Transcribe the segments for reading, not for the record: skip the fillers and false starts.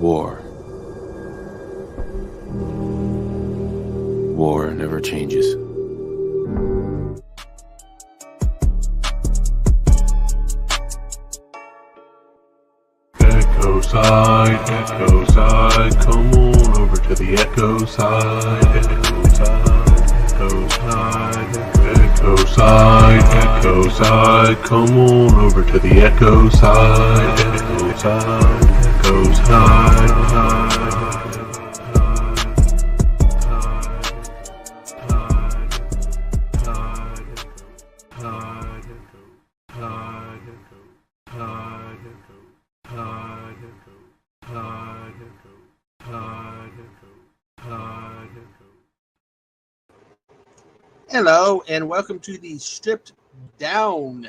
war. War never changes. Echo side, come on over to the echo side, echo side, come on over to the echo side, echo side. Hello, and welcome to the stripped down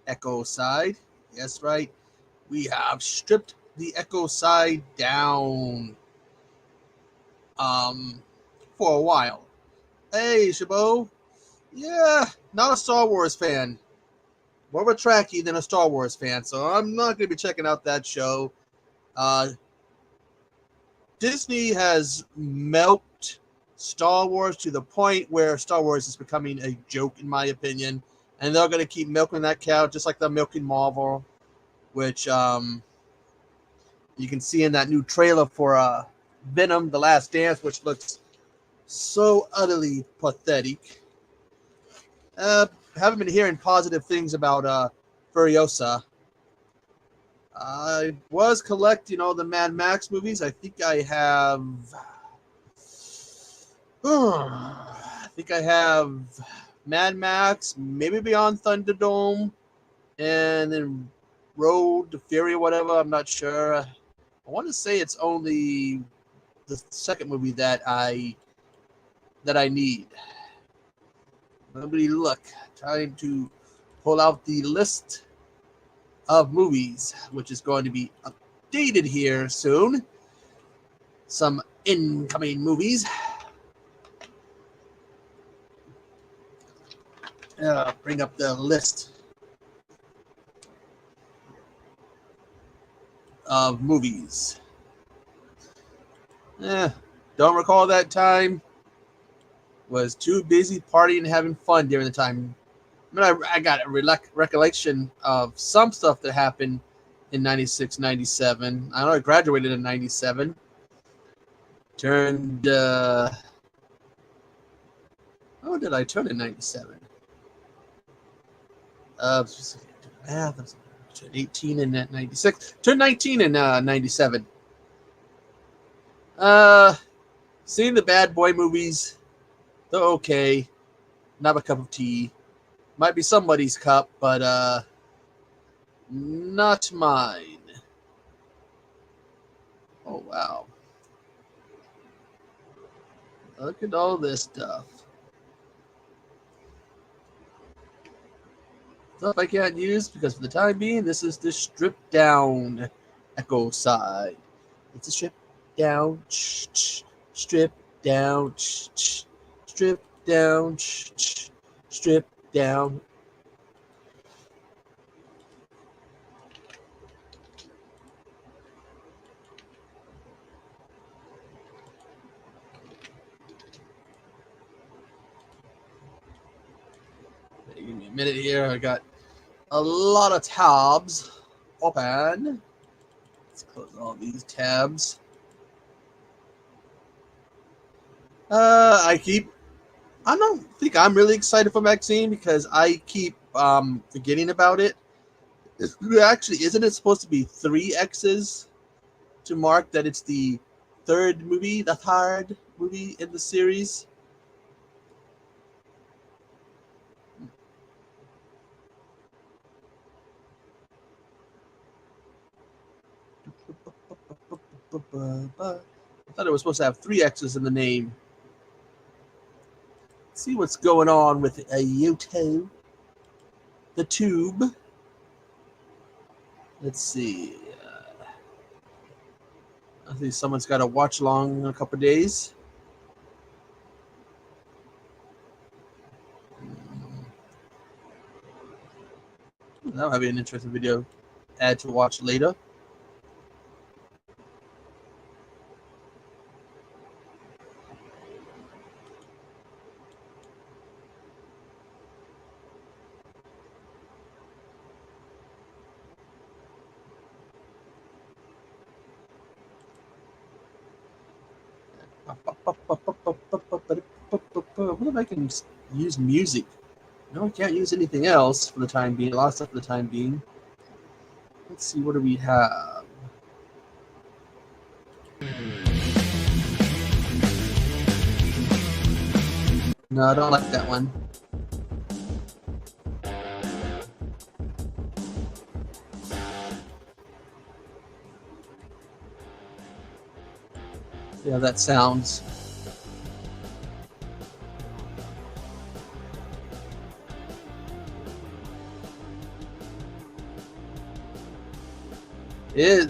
Echo Side. Yes, right. We have stripped the Echo Side down for a while. Hey, Chabot. Yeah, not a Star Wars fan. More of a Trekkie than a Star Wars fan, so I'm not going to be checking out that show. Disney has milked Star Wars to the point where Star Wars is becoming a joke, in my opinion. And they're going to keep milking that cow just like they're milking Marvel, which you can see in that new trailer for Venom: The Last Dance, which looks so utterly pathetic. Haven't been hearing positive things about Furiosa. I was collecting all the Mad Max movies. I think I have... Mad Max, maybe Beyond Thunderdome, and then Road to Fury or whatever. I'm not sure. I want to say it's only the second movie that I need. Nobody look. Trying to pull out the list of movies, which is going to be updated here soon. Some incoming movies. Bring up the list of movies. Don't recall that time. Was too busy partying and having fun during the time. I mean, I got a recollection of some stuff that happened in 96, 97. I know I graduated in 97. Turned... oh, did I turn in 97? Turned 18 in 96. Turned 19 in 97. Seeing the bad boy movies, they're okay. Not a cup of tea. Might be somebody's cup, but not mine. Oh, wow. Look at all this stuff. Stuff I can't use because for the time being, this is the stripped down Echo Side. It's a stripped down, stripped down, stripped down, stripped down. Give me a minute here. I got a lot of tabs open. Let's close all these tabs. I don't think I'm really excited for Maxine because I keep forgetting about it. Actually, isn't it supposed to be 3 X's to mark that it's the third movie in the series? I thought it was supposed to have 3 X's in the name. Let's see what's going on with a YouTube. The tube. Let's see. I think someone's got a watch along in a couple of days. That'll be an interesting video. Add to watch later. What if I can use music? No, I can't use anything else for the time being. A lot of stuff for the time being. Let's see, what do we have? No, I don't like that one. Yeah, that sounds. It.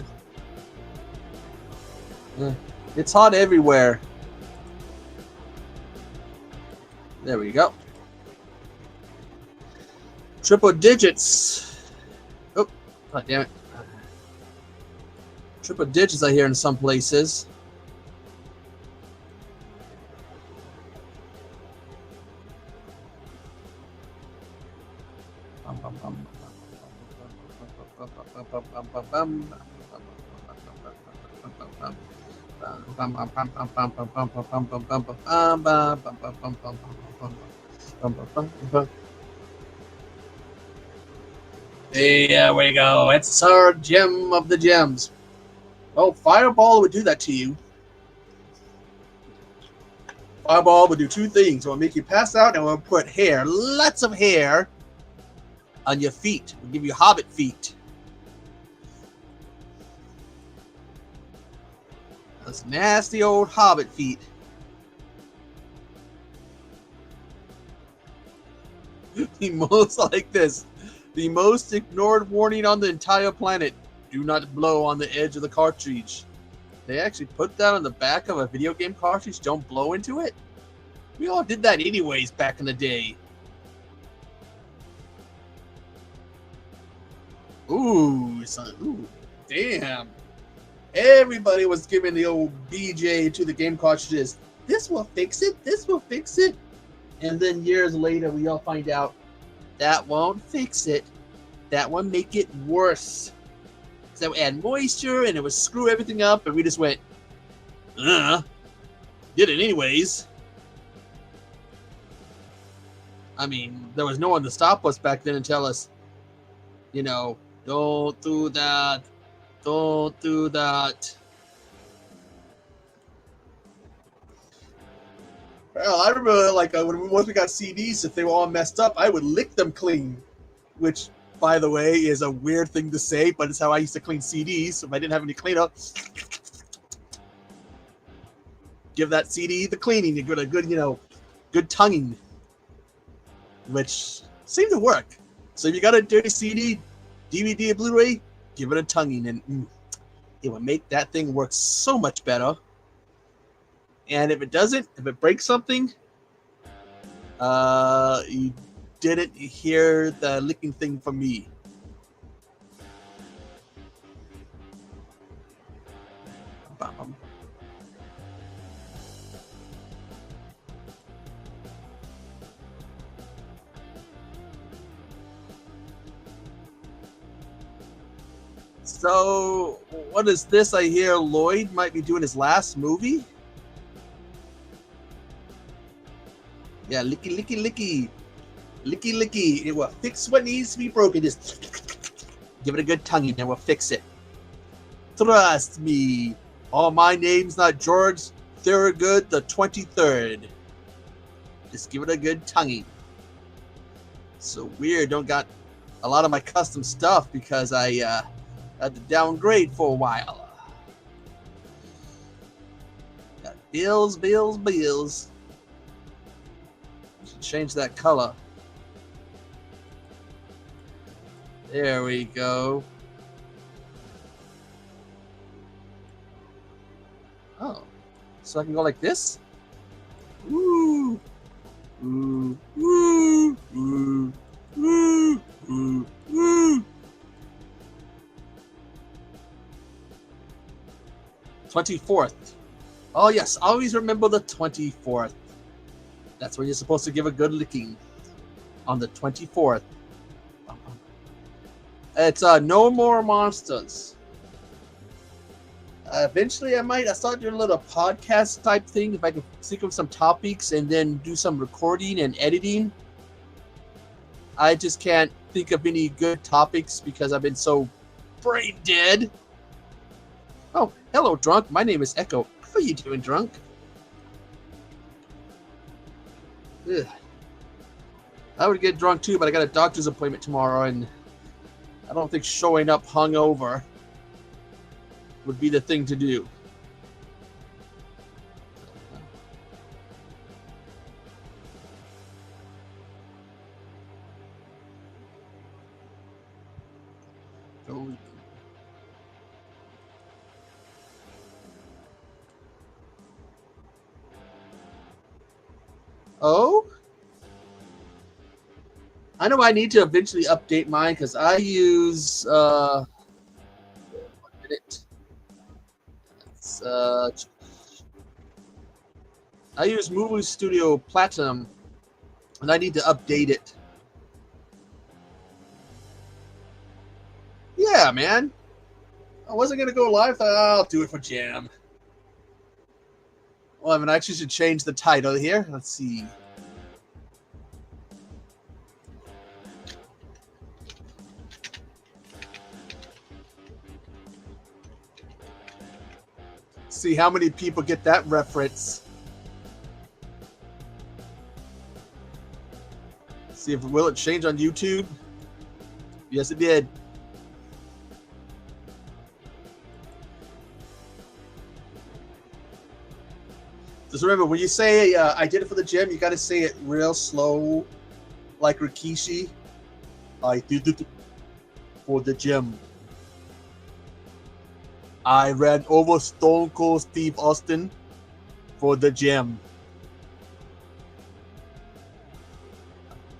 It's hot everywhere. There we go. Triple digits. Oh, God damn it. Triple digits I hear in some places. There we go. It's our gem of the gems. Oh, Fireball would do that to you. Fireball would do two things. It will make you pass out, and it will put hair, lots of hair, on your feet. It will give you hobbit feet. Those nasty old hobbit feet. The most like this. The most ignored warning on the entire planet. Do not blow on the edge of the cartridge. They actually put that on the back of a video game cartridge. Don't blow into it. We all did that anyways back in the day. Ooh, son. Ooh, damn. Everybody was giving the old BJ to the game cartridges. This will fix it. This will fix it. And then years later, we all find out that won't fix it. That will make it worse. So that would add moisture and it would screw everything up. And we just went, did it anyways. I mean, there was no one to stop us back then and tell us, you know, don't do that. Don't do that. Well, I remember like once we got CDs, if they were all messed up, I would lick them clean. Which, by the way, is a weird thing to say, but it's how I used to clean CDs. So if I didn't have any cleanup, give that CD the cleaning. You get a good, good tonguing, which seemed to work. So if you got a dirty CD, DVD, or Blu-ray, give it a tonguing, and it will make that thing work so much better. And if it doesn't, if it breaks something, you didn't hear the licking thing from me. So, what is this? I hear Lloyd might be doing his last movie. Yeah, licky, licky, licky. Licky, licky. It will fix what needs to be broken. Just give it a good tonguing and we'll fix it. Trust me. Oh, my name's not George Thorogood the 23rd. Just give it a good tonguing. So weird. Don't got a lot of my custom stuff because I had to downgrade for a while. Got bills, bills, bills. Should change that color. There we go. Oh, so I can go like this? Ooh. Ooh. Ooh. Ooh. Ooh. Ooh. Ooh. 24th. Oh yes, always remember the 24th. That's when you're supposed to give a good licking. On the 24th. It's No More Monsters. Eventually, I start doing a little podcast type thing if I can think of some topics and then do some recording and editing. I just can't think of any good topics because I've been so brain dead. Oh, hello, drunk. My name is Echo. How are you doing, drunk? Ugh. I would get drunk too, but I got a doctor's appointment tomorrow, and I don't think showing up hungover would be the thing to do. Oh? I know I need to eventually update mine because I use 1 minute. It's, I use Movie Studio Platinum, and I need to update it. Yeah, man. I wasn't gonna go live. I'll do it for Jam. Well, I mean, I actually should change the title here. Let's see. See how many people get that reference. See if will it change on YouTube? Yes, it did. Just remember, when you say I did it for the gym, you got to say it real slow, like Rikishi. I did it for the gym. I ran over Stone Cold Steve Austin for the gym.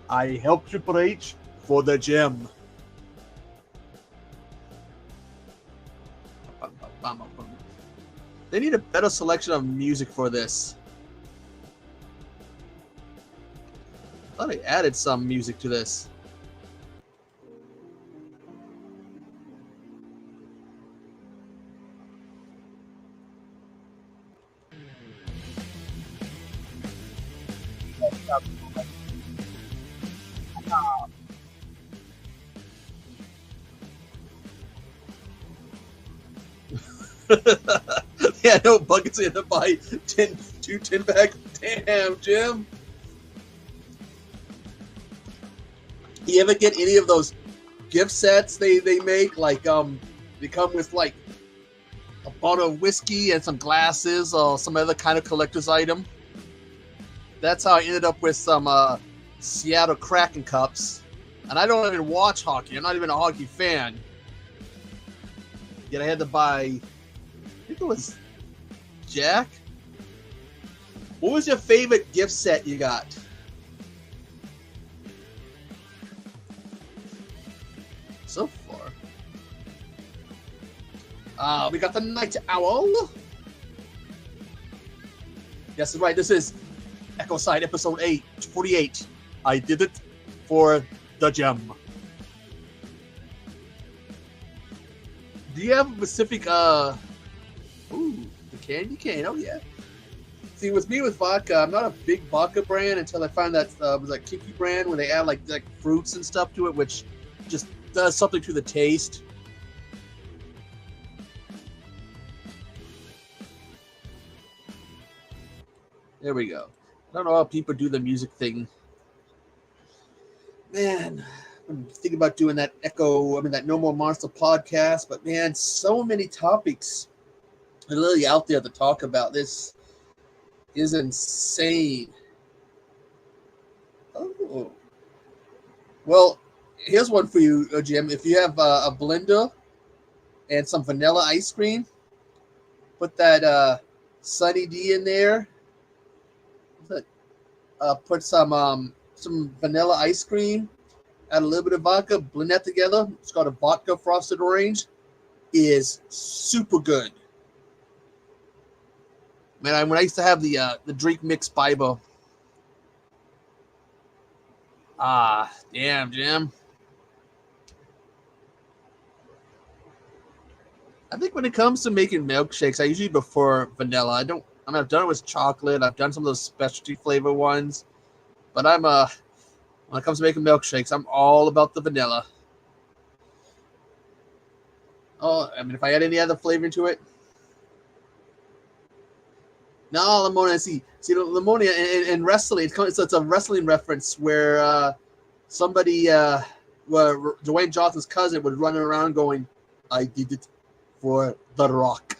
I helped Triple H for the gym. They need a better selection of music for this. I thought they added some music to this. Yeah, no buckets in to buy 10 bags. Damn, Jim. You ever get any of those gift sets they make? Like they come with like a bottle of whiskey and some glasses or some other kind of collector's item. That's how I ended up with some Seattle Kraken cups. And I don't even watch hockey. I'm not even a hockey fan. Yet I had to buy, I think it was Jack. What was your favorite gift set you got? So far. We got the Night Owl. Yes, right. This is Echo Side episode 48. I did it for the gem. Do you have a specific ooh, the candy cane? Oh yeah. See, with me with vodka, I'm not a big vodka brand until I find that was like Kiki brand where they add like fruits and stuff to it, which just does something to the taste. There we go. I don't know how people do the music thing. Man, I'm thinking about doing that that No More Monster podcast, but man, so many topics are literally out there to talk about. This is insane. Oh. Well, here's one for you, Jim. If you have a blender and some vanilla ice cream, put that Sunny D in there. Put some vanilla ice cream, add a little bit of vodka, blend that together. It's called a vodka frosted orange. It is super good. Man, when I used to have the drink mix Bible. Ah, damn, Jim. I think when it comes to making milkshakes, I usually prefer vanilla. I've done it with chocolate. I've done some of those specialty flavor ones, but when it comes to making milkshakes, I'm all about the vanilla. Oh, I mean, if I add any other flavor into it, no, Lamona. See, Lamonia in wrestling. It's a wrestling reference where somebody, where Dwayne Johnson's cousin was running around going, "I did it for The Rock."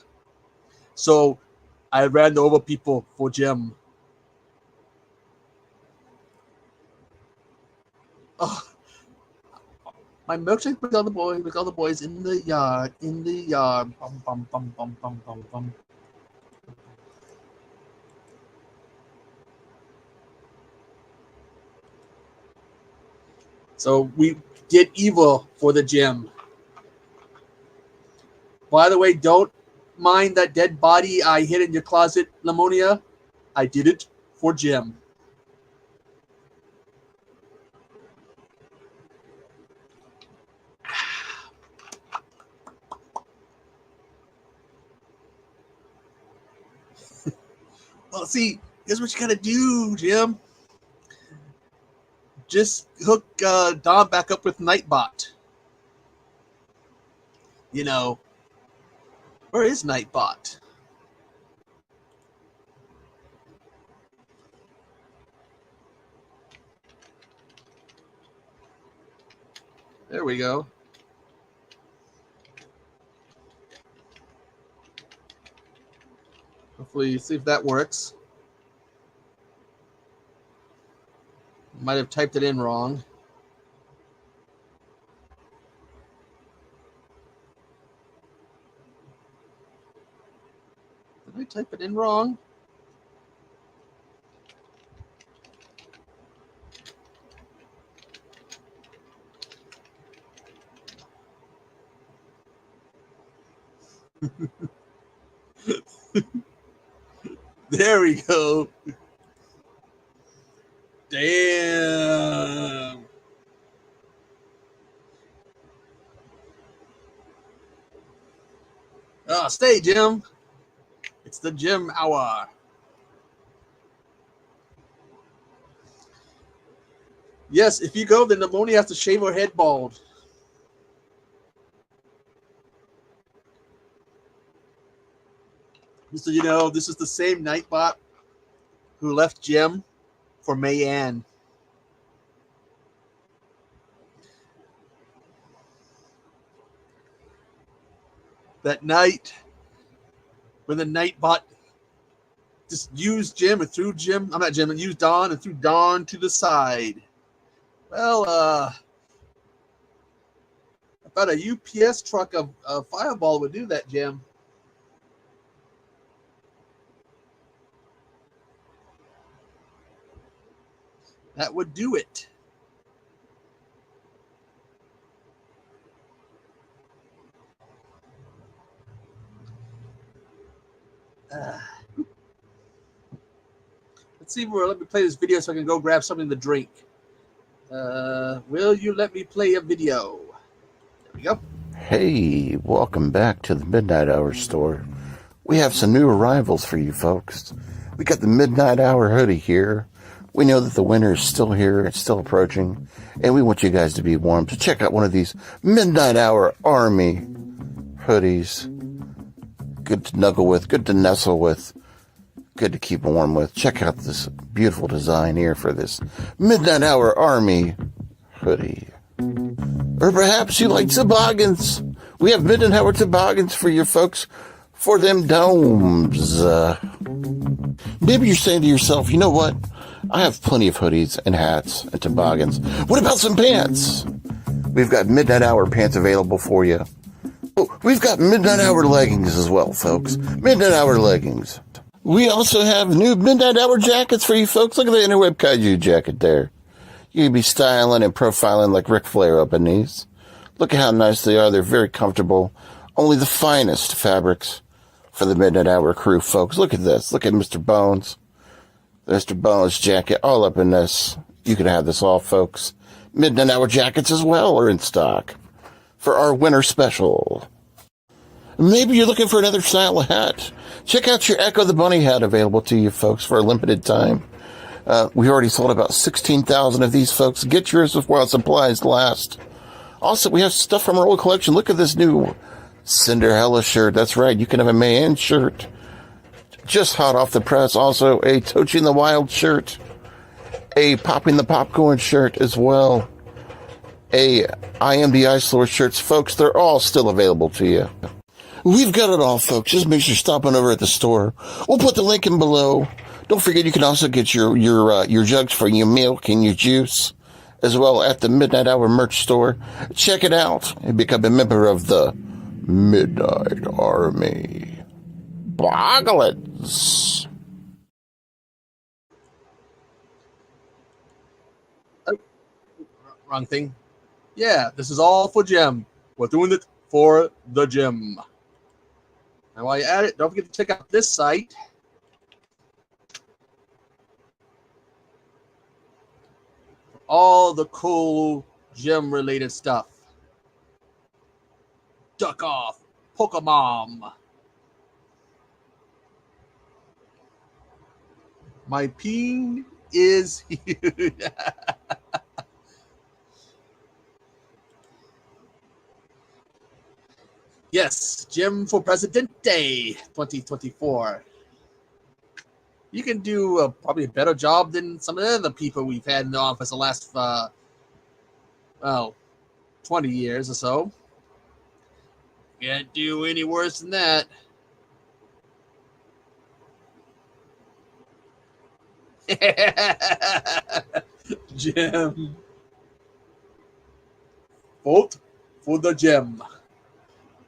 So I ran over people for Jim. Oh, my milkshake with all the boys in the yard, Bum, bum, bum, bum, bum, bum, bum. So we did evil for the gym. By the way, don't mind that dead body I hid in your closet, Lamonia. I did it for Jim. Well, see, here's what you gotta do, Jim. Just hook Dom back up with Nightbot. You know, where is Nightbot? There we go. Hopefully, see if that works. Might have typed it in wrong. Did I type it in wrong? There we go. Damn. Oh, stay, Jim. It's the Jim hour. Yes, if you go, then Pneumonia has to shave her head bald. So, you know, this is the same Nightbot who left Jim for Mayanne. That night, when the Nightbot just used Jim and threw Jim, I'm not Jim, and used Dawn and threw Dawn to the side. Well, about a UPS truck of Fireball would do that, Jim. That would do it. Let's see where. Let me play this video so I can go grab something to drink. Will you let me play a video? There we go. Hey, welcome back to the Midnight Hour store. We have some new arrivals for you folks. We got the Midnight Hour hoodie here. We know that the winter is still here, it's still approaching, and we want you guys to be warm. So check out one of these Midnight Hour Army hoodies. Good to snuggle with, good to nestle with, good to keep warm with. Check out this beautiful design here for this Midnight Hour Army hoodie. Or perhaps you like toboggans. We have Midnight Hour toboggans for you folks for them domes. Maybe you're saying to yourself, you know what? I have plenty of hoodies and hats and toboggans. What about some pants? We've got Midnight Hour pants available for you. Oh, we've got Midnight Hour leggings as well, folks. Midnight Hour leggings. We also have new Midnight Hour jackets for you folks. Look at the Interweb Kaiju jacket there. You can be styling and profiling like Ric Flair up in these. Look at how nice they are. They're very comfortable. Only the finest fabrics for the Midnight Hour crew, folks. Look at this. Look at Mr. Bones. Mr. Bones jacket all up in this. You can have this all, folks. Midnight Hour jackets as well are in stock for our winter special. Maybe you're looking for another style of hat. Check out your Echo the Bunny hat available to you folks for a limited time. We already sold about 16,000 of these, folks. Get yours while supplies last. Also, we have stuff from our old collection. Look at this new Cinderella shirt. That's right. You can have a man shirt. Just hot off the press. Also, a Touching the Wild shirt. A Popping the Popcorn shirt as well. A I Am the Ice Lord shirts. Folks, they're all still available to you. We've got it all, folks. Just make sure you're stopping over at the store. We'll put the link in below. Don't forget you can also get your jugs for your milk and your juice as well at the Midnight Hour merch store. Check it out and become a member of the Midnight Army. Bogglets. Wrong thing. Yeah, this is all for Gem. We're doing it for the Gem. And while you're at it, don't forget to check out this site. All the cool Gem-related stuff. Duck Off, Pokemon. My peen is here. Yes, Gem for Presidente 2024. You can do probably a better job than some of the other people we've had in the office the last, 20 years or so. Can't do any worse than that. Gem. Vote for the Gem.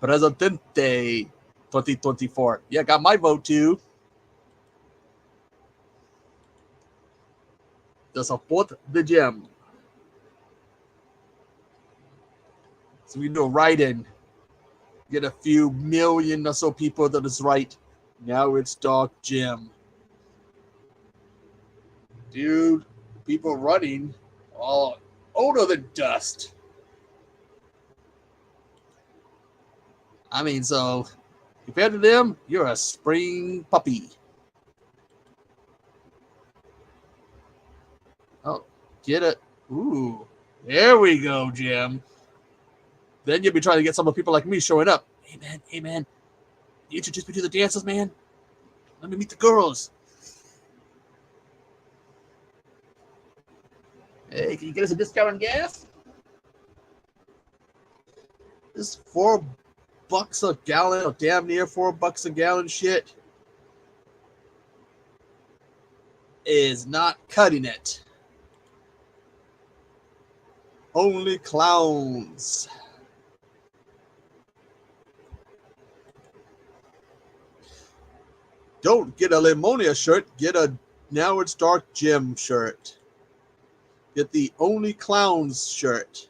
Presidente 2024. Yeah, got my vote too. To support the Gem. So we do a write-in. Get a few million or so people that is right. Now it's Dark Gem. Dude, people running all older than dust. I mean, so compared to them, you're a spring puppy. Oh, get it. Ooh, there we go, Jim. Then you'll be trying to get some of the people like me showing up. Hey, man. You introduce me to the dancers, man. Let me meet the girls. Hey, can you get us a discount on gas? This $4 a gallon, or damn near $4 a gallon shit is not cutting it. Only clowns. Don't get a Limonia shirt. Get a Now It's Dark Gem shirt. Get the Only Clowns shirt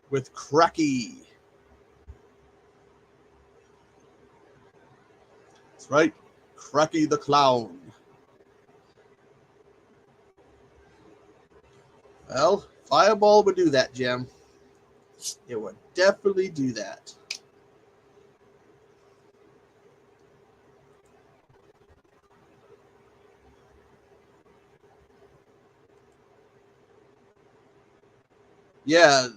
with Cracky. That's right, Cracky the Clown. Well, Fireball would do that, Jim. It would definitely do that. Yeah.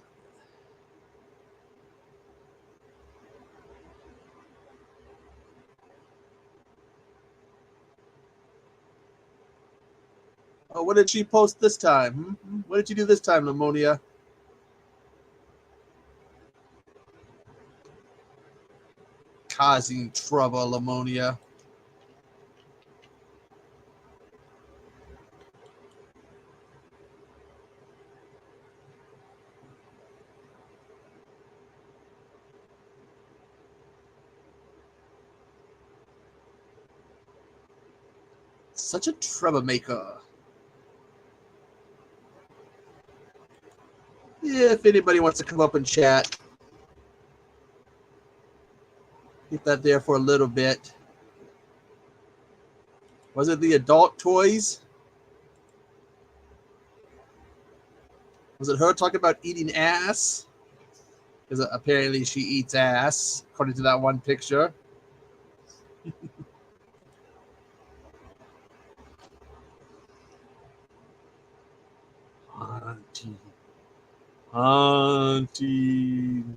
Oh, what did she post this time? What did you do this time, Limonia? Causing trouble, Limonia. Such a troublemaker. If anybody wants to come up and chat, keep that there for a little bit. Was it the adult toys? Was it her talking about eating ass? because apparently she eats ass, according to that one picture. Hunting. Hunting.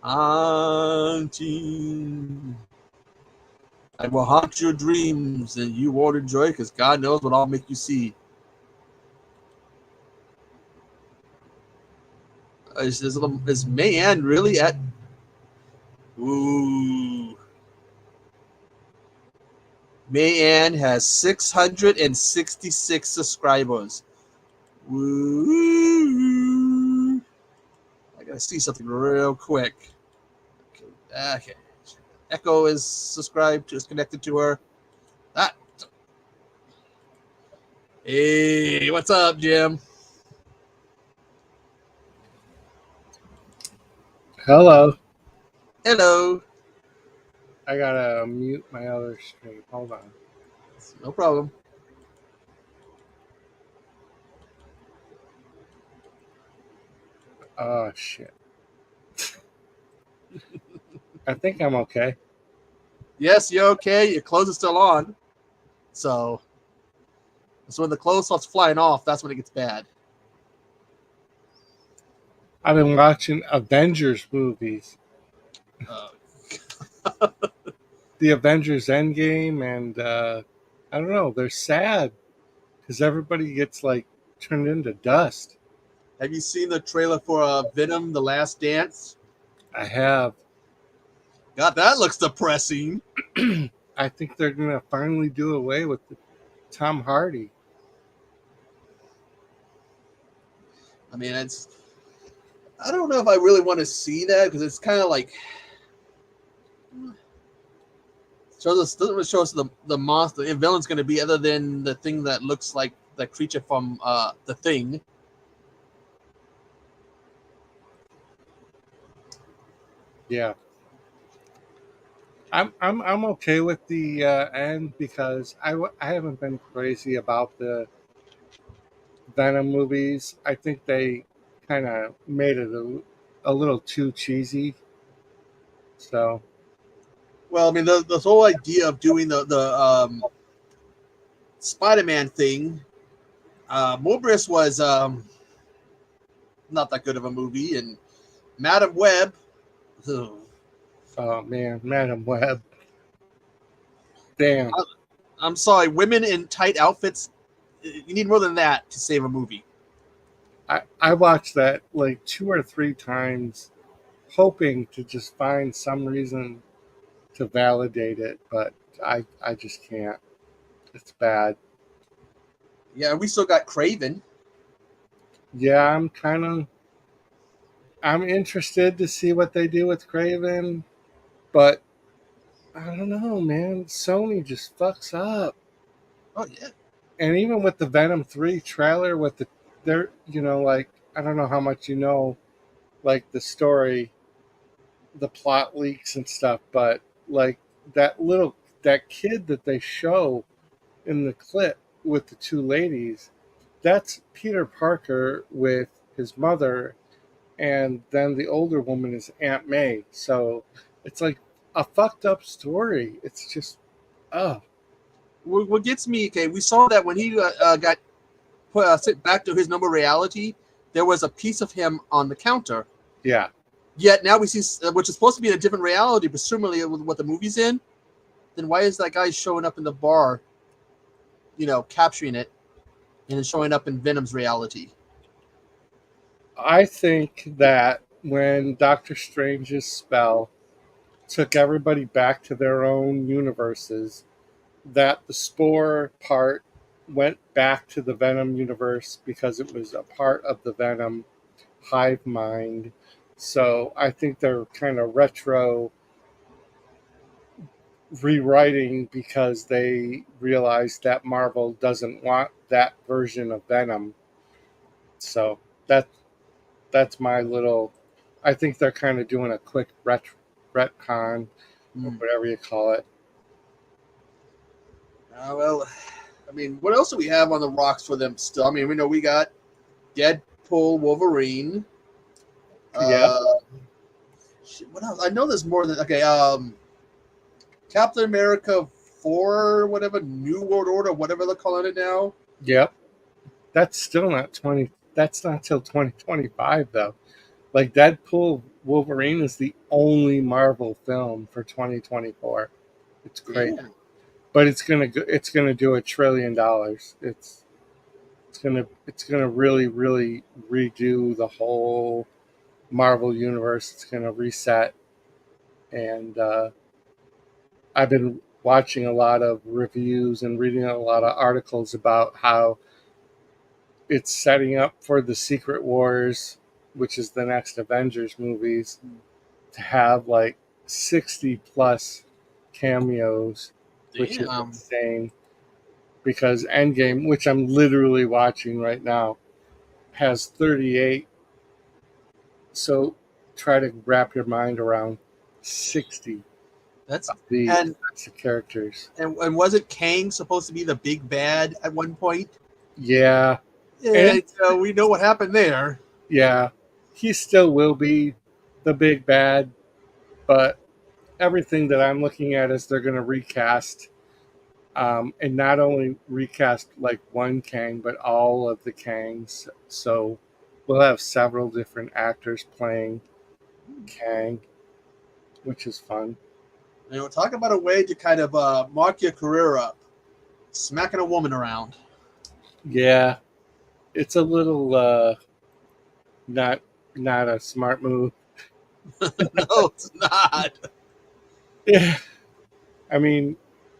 Hunting. I will haunt your dreams, and you won't enjoy it because God knows what I'll make you see. Is Mayan really at? Ooh. Mayan has 666 subscribers. Woo. I gotta see something real quick. Okay. Echo is subscribed, is connected to her. Ah. Hey, what's up, Jim? Hello. Hello. I gotta mute my other stream. Hold on. No problem. Oh shit. I think I'm okay. Yes, you're okay. Your clothes are still on. So when the clothes starts flying off, that's when it gets bad. I've been watching Avengers movies. Uh, The Avengers Endgame, and I don't know, they're sad because everybody gets like turned into dust. have you seen the trailer for Venom: The Last Dance? I have. God, that looks depressing. I think they're gonna finally do away with Tom Hardy. I mean, I don't know if I really want to see that because it's kind of like doesn't really show us the monster the villain's going to be other than the thing that looks like the creature from the Thing. Yeah. I'm okay with the end because I haven't been crazy about the Venom movies. I think they kind of made it a little too cheesy. So Well, I mean, the whole idea of doing the Spider-Man thing, Morbius was not that good of a movie, and Madam Web. ugh, oh man, Madam Web, damn. I'm sorry, women in tight outfits. You need more than that to save a movie. I watched that like 2 or 3 times, hoping to just find some reason to validate it, but I just can't. It's bad. Yeah, we still got Craven. Yeah, I'm interested to see what they do with Craven, but I don't know, man. Sony just fucks up. Oh yeah. And even with the Venom 3 trailer, with there, like, I don't know how much like the story, the plot leaks and stuff, but like that kid that they show in the clip with the two ladies, that's Peter Parker with his mother, and then the older woman is Aunt May. So it's like a fucked up story. It's just, oh, What gets me, okay, we saw that when he got sent back to his normal reality, there was a piece of him on the counter. yeah. Yet now we see, which is supposed to be in a different reality, presumably with what the movie's in. Then why is that guy showing up in the bar, capturing it, and then showing up in Venom's reality? I think that when Doctor Strange's spell took everybody back to their own universes, that the spore part went back to the Venom universe because it was a part of the Venom hive mind. So I think they're kind of retro rewriting because they realized that Marvel doesn't want that version of Venom. So that's my little. I think they're kind of doing a quick retcon, or Hmm. whatever you call it. Well, I mean, what else do we have on the rocks for them still? I mean, we know we got Deadpool, Wolverine. Yeah. Uh, shit, what else? I know there's more than okay. Captain America 4, whatever, New World Order, whatever they're calling it now. Yep. That's still not 20. That's not till 2025 though. Like Deadpool Wolverine is the only Marvel film for 2024. It's crazy. Damn. But it's gonna do $1 trillion. It's gonna really redo the whole Marvel universe. It's gonna reset, and I've been watching a lot of reviews and reading a lot of articles about how it's setting up for the Secret Wars, which is the next Avengers movies, to have like 60 plus cameos, which is Damn. insane. Because Endgame, which I'm literally watching right now, has 38. So try to wrap your mind around 60 That's of the and characters. and wasn't Kang supposed to be the big bad at one point? Yeah. Yeah, And so we know what happened there. yeah, he still will be the big bad, but everything that I'm looking at is they're going to recast, and not only recast like one Kang, but all of the Kangs. So we'll have several different actors playing Kang, which is fun. You know, talk about a way to kind of mark your career up, smacking a woman around. Yeah, it's a little not not a smart move. No, it's not. Yeah, I mean,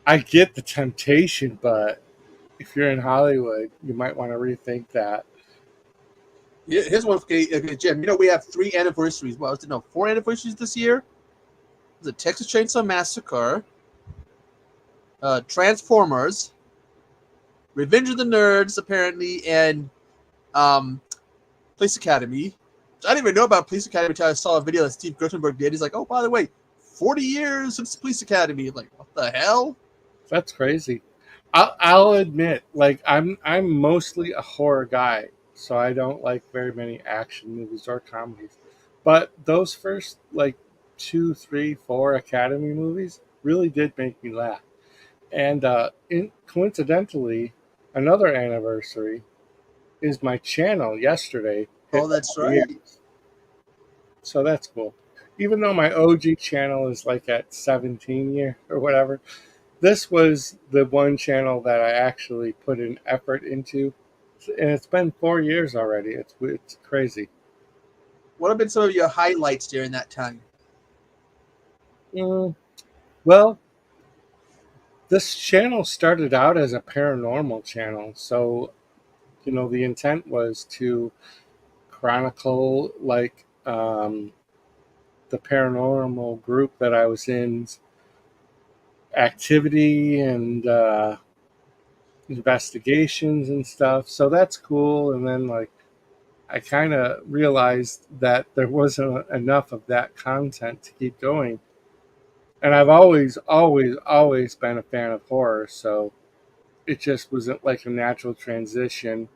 I get the temptation, but if you're in Hollywood, you might want to rethink that. Here's one, okay, Jim. You know we have 3 anniversaries. Well, no, 4 anniversaries this year. The Texas Chainsaw Massacre, Transformers, Revenge of the Nerds, apparently, and Police Academy. I didn't even know about Police Academy until I saw a video that Steve Guttenberg did. He's like, "Oh, by the way, 40 years since Police Academy." I'm like, what the hell? That's crazy. I'll admit, like I'm mostly a horror guy, so I don't like very many action movies or comedies. But those first like two, three, four Academy movies really did make me laugh. And coincidentally, another anniversary is my channel yesterday. Oh, Hit that's 4 right. years. So that's cool. Even though my OG channel is like at 17 year or whatever, this was the one channel that I actually put an effort into, and it's been 4 years already. It's crazy. What have been some of your highlights during that time? Mm, well, this channel started out as a paranormal channel, so the intent was to chronicle like the paranormal group that I was in's activity and investigations and stuff. So that's cool. And then like I kind of realized that there wasn't enough of that content to keep going. And I've always been a fan of horror, so it just wasn't like a natural transition.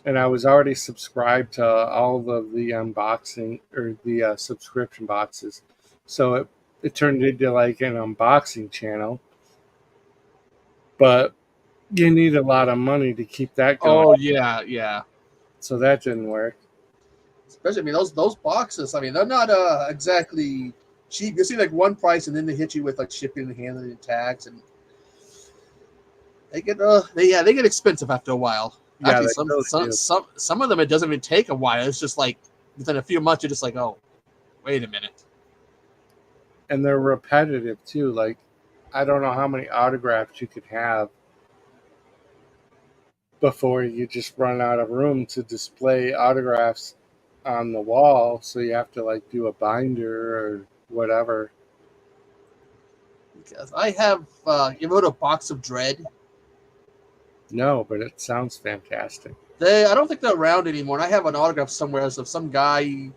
And I was already subscribed to all of the unboxing or the subscription boxes, so it turned into like an unboxing channel. But you need a lot of money to keep that going, Oh yeah, yeah. so that didn't work. Especially, I mean, those boxes. I mean, they're not exactly cheap. You see like one price, and then they hit you with like shipping and handling and tax, and they get they get expensive after a while. Yeah, Actually, they really do. some of them it doesn't even take a while. It's just like within a few months, you're just like, oh, wait a minute. And they're repetitive too. Like I don't know how many autographs you could have before you just run out of room to display autographs on the wall, so you have to like do a binder or whatever. Because I have you wrote a Box of Dread. No, but it sounds fantastic. I don't think they're around anymore. And I have an autograph somewhere of some guy.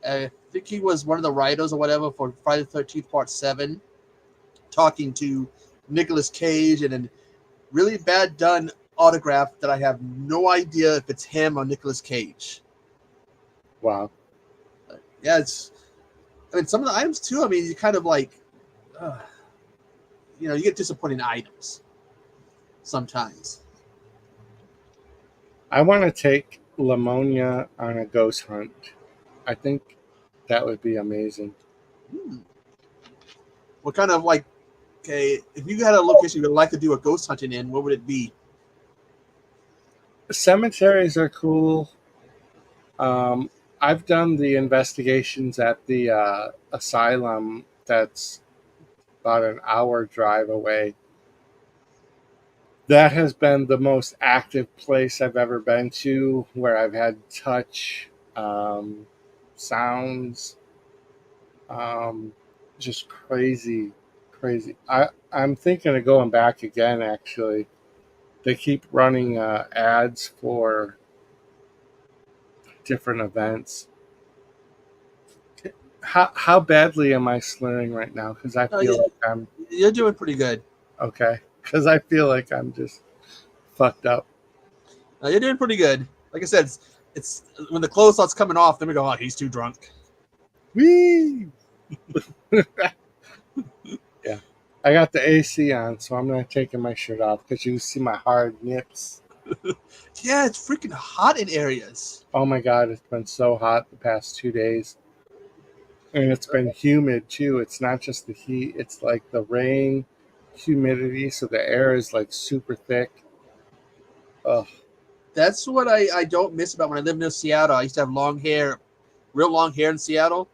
I think he was one of the writers or whatever for Friday the 13th Part 7, talking to Nicolas Cage, and a really bad done autograph that I have no idea if it's him or Nicolas Cage. Wow. Yeah, it's. I mean, some of the items too. I mean, you kind of like, uh, you get disappointing items sometimes. I want to take Lamonia on a ghost hunt. I think that would be amazing. Hmm. What kind of like? Okay, if you had a location you would like to do a ghost hunting in, what would it be? Cemeteries are cool. Um, I've done the investigations at the asylum that's about an hour drive away. That has been the most active place I've ever been to where I've had touch, um, sounds, um, just crazy, crazy. I'm thinking of going back again, actually. They keep running ads for different events. How badly am I slurring right now? Because I Oh, feel like I'm you're doing pretty good. okay. Because I feel like I'm just fucked up. You're doing pretty good. Like I said, it's when the clothes starts coming off, then we go, oh, he's too drunk. Whee! Yeah. I got the AC on, so I'm not taking my shirt off because you can see my hard nips. Yeah, it's freaking hot in areas. Oh my god, it's been so hot the past 2 days. And it's been humid too. It's not just the heat, it's like the rain, humidity, so the air is like super thick. Ugh. That's what I don't miss about when I lived near Seattle. I used to have long hair, real long hair in Seattle.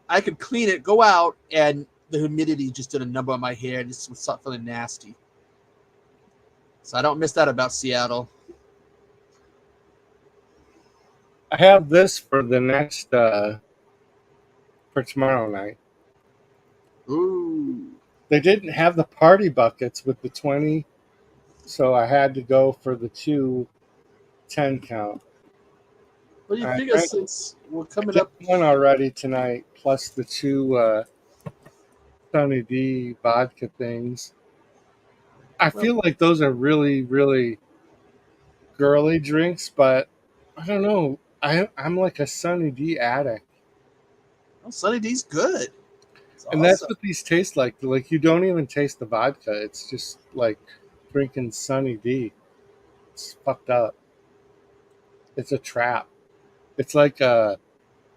I could clean it, go out, and the humidity just did a number on my hair, and just would start feeling nasty. So I don't miss that about Seattle. I have this for the next for tomorrow night. Ooh. They didn't have the party buckets with the 20, so I had to go for the two 10 count. Well, you I figure drank, since we're I coming drank up, one already tonight, plus the two Sunny D vodka things. I well, feel like those are really, really girly drinks, but I don't know. I'm like a Sunny D addict. Sunny D's good. It's And that's awesome. what these taste like. Like you don't even taste the vodka. It's just like drinking Sunny D. It's fucked up. It's a trap. It's like a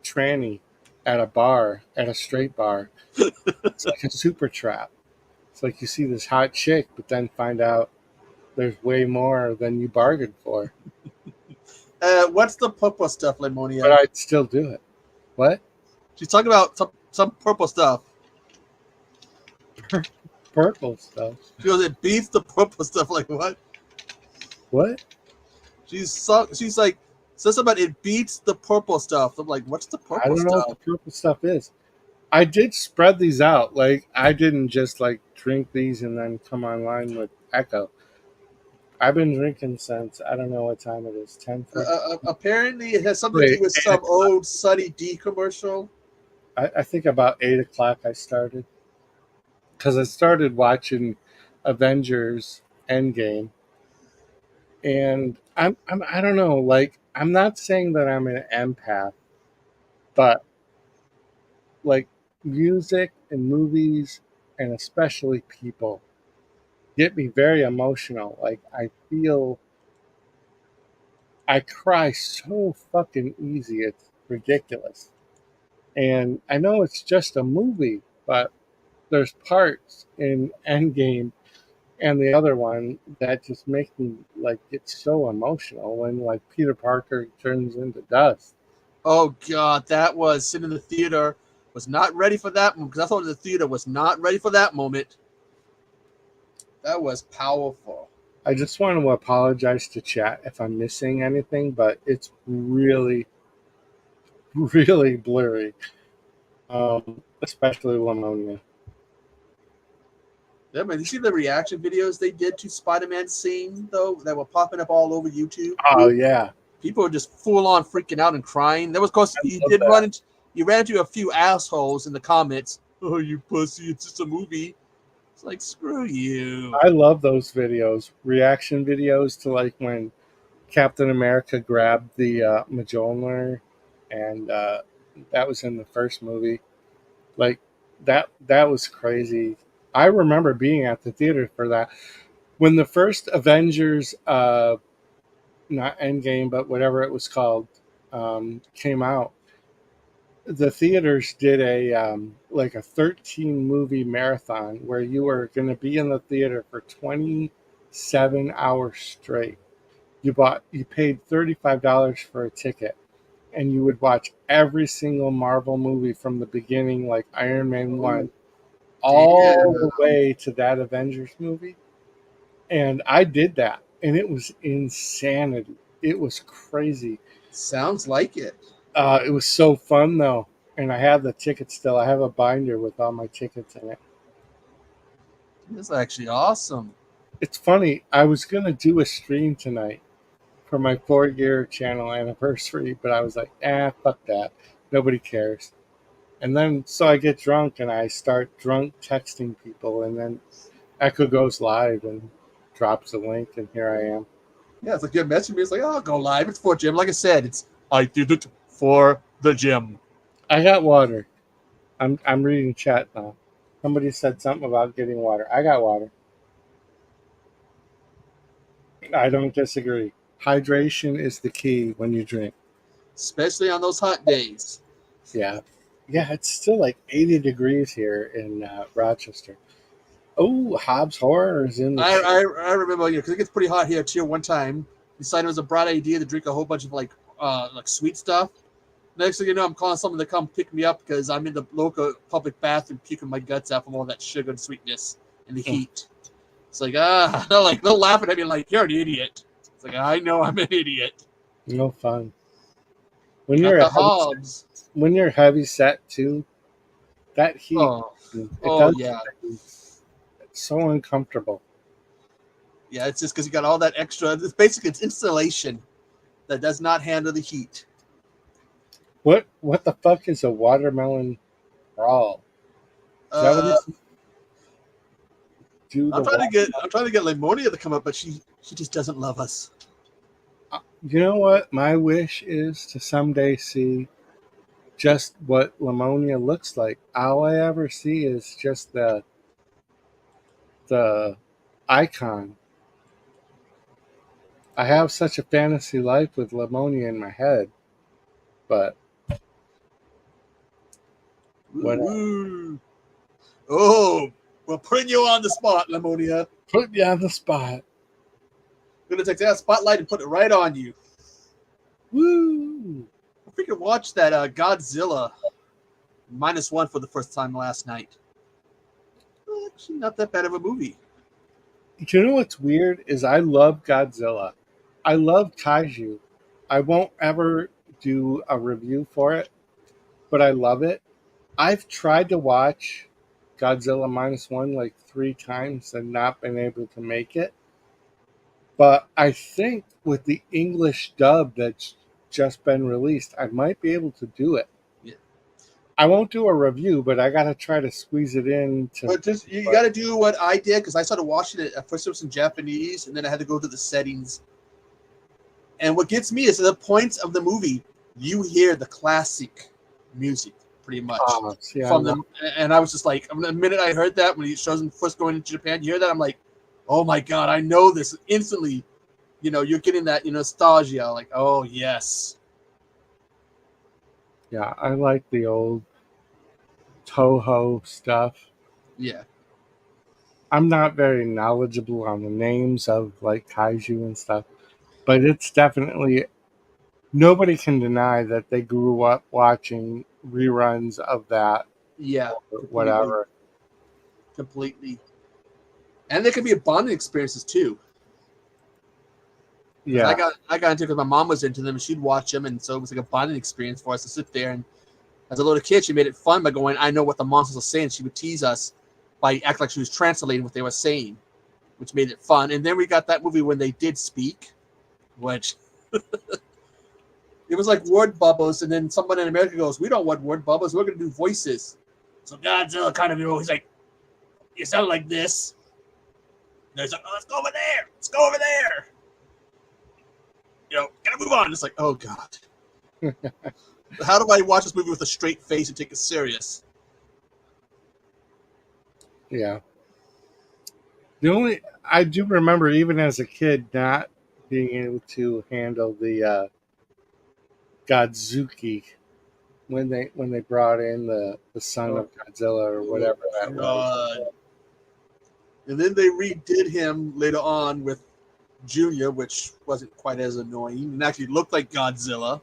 tranny at a bar, at a straight bar. It's like a super trap. It's like you see this hot chick, but then find out there's way more than you bargained for. What's the purple stuff, But Limonia? I'd still do it. What? She's talking about some purple stuff. Purple stuff. She goes, it beats the purple stuff. Like what? What? She's like says about it beats the purple stuff. I'm like, what's the I purple don't know what the stuff? purple stuff is. I did spread these out. Like I didn't just like drink these and then come online with Echo. I've been drinking since I don't know what time it is. 10:30. Apparently, it has something to Wait, do with 8 some o'clock. old Sunny D commercial. I think about 8 o'clock I started because I started watching Avengers Endgame, and I don't know. Like I'm not saying that I'm an empath, but like music and movies and especially people get me very emotional. Like I cry so fucking easy. It's ridiculous. And I know it's just a movie, but there's parts in Endgame and the other one that just make me like get so emotional when like Peter Parker turns into dust. Oh god, that was sitting in the theater. Was not ready for that because I thought the theater was not ready for that moment. That was powerful. I just want to apologize to chat if I'm missing anything, but it's really, really blurry. Especially Lamonia. Yeah, man. You see the reaction videos they did to Spider-Man scene though that were popping up all over YouTube. Oh yeah, People are just full on freaking out and crying. There was, of course, I love that. you ran into a few assholes in the comments. Oh, you pussy! It's just a movie. It's like screw you. I love those videos, reaction videos to like when Captain America grabbed the Mjolnir and that was in the first movie. Like that was crazy. I remember being at the theater for that when the first Avengers, not Endgame, but whatever it was called, came out. The theaters did a like a 13 movie marathon where you were going to be in the theater for 27 hours straight. You paid $35 for a ticket, and you would watch every single Marvel movie from the beginning, like Iron Man 1, all Damn. the way to that Avengers movie. And I did that, and it was insanity. It was crazy. Sounds like it. It was so fun, though. And I have the tickets still. I have a binder with all my tickets in it. That's actually awesome. It's funny. I was going to do a stream tonight for my 4-year channel anniversary, but I was like, fuck that. Nobody cares. And then, so I get drunk and I start drunk texting people, and then Echo goes live and drops the link, and here I am. Yeah, it's like you messaged me. It's like, oh, I'll go live. It's for Jim. Like I said, I did it for the gym. I got water. I'm reading chat now. Somebody said something about getting water. I got water. I don't disagree. Hydration is the key when you drink. Especially on those hot days. Yeah. Yeah, it's still like 80 degrees here in Rochester. Oh, Hobbs Horror is in the I remember, because it gets pretty hot here too. One time, decided it was a bright idea to drink a whole bunch of like sweet stuff. Next thing you know, I'm calling someone to come pick me up because I'm in the local public bathroom puking my guts out from all that sugar and sweetness and the heat. It's like, they're laughing at me like, you're an idiot. It's like, I know I'm an idiot. No fun. When Not you're the a Hobbs. when you're heavy set too, that heat Yeah. it's so uncomfortable. Yeah, it's just because you got all that extra. It's insulation that does not handle the heat. What the fuck is a watermelon crawl? Is that what it's I'm trying to get Limonia to come up, but she just doesn't love us. You know what? My wish is to someday see just what Limonia looks like. All I ever see is just the icon. I have such a fantasy life with Limonia in my head, but Ooh. Oh, we're putting you on the spot, Limonia. put you on the spot. We're gonna take that spotlight and put it right on you. Woo! I freaking watched that Godzilla -1 for the first time last night. Actually, not that bad of a movie. You know what's weird is I love Godzilla. I love kaiju. I won't ever do a review for it, but I love it. I've tried to watch Godzilla -1 like 3 times and not been able to make it. But I think with the English dub that's just been released, I might be able to do it. Yeah. I won't do a review, but I got to try to squeeze it in. But you got to do what I did because I started watching it. At first, it was in Japanese, and then I had to go to the settings. And what gets me is at the points of the movie, you hear the classic music pretty much from them. And I was just like, the minute I heard that when he shows them first going into Japan, you hear that, I'm like, oh my god, I know this instantly. You're getting that nostalgia. Like, oh yes. Yeah, I like the old Toho stuff. Yeah. I'm not very knowledgeable on the names of like kaiju and stuff, but it's definitely nobody can deny that they grew up watching reruns of that. Yeah. Or whatever. Completely. And there can be bonding experiences too. Yeah. I got into it because my mom was into them and she'd watch them, and so it was like a bonding experience for us to sit there. And as a little kid, she made it fun by going, I know what the monsters are saying. She would tease us by acting like she was translating what they were saying, which made it fun. And then we got that movie when they did speak, which it was like word bubbles. And then someone in America goes, we don't want word bubbles. We're going to do voices. So Godzilla kind of, he's like, you sound like this. And he's like, oh, let's go over there. Let's go over there. Gotta move on. It's like, oh, God. How do I watch this movie with a straight face and take it serious? Yeah. I do remember even as a kid not being able to handle the Godzuki when they brought in the son of Godzilla or whatever that was. God. And then they redid him later on with Junior, which wasn't quite as annoying and actually looked like Godzilla.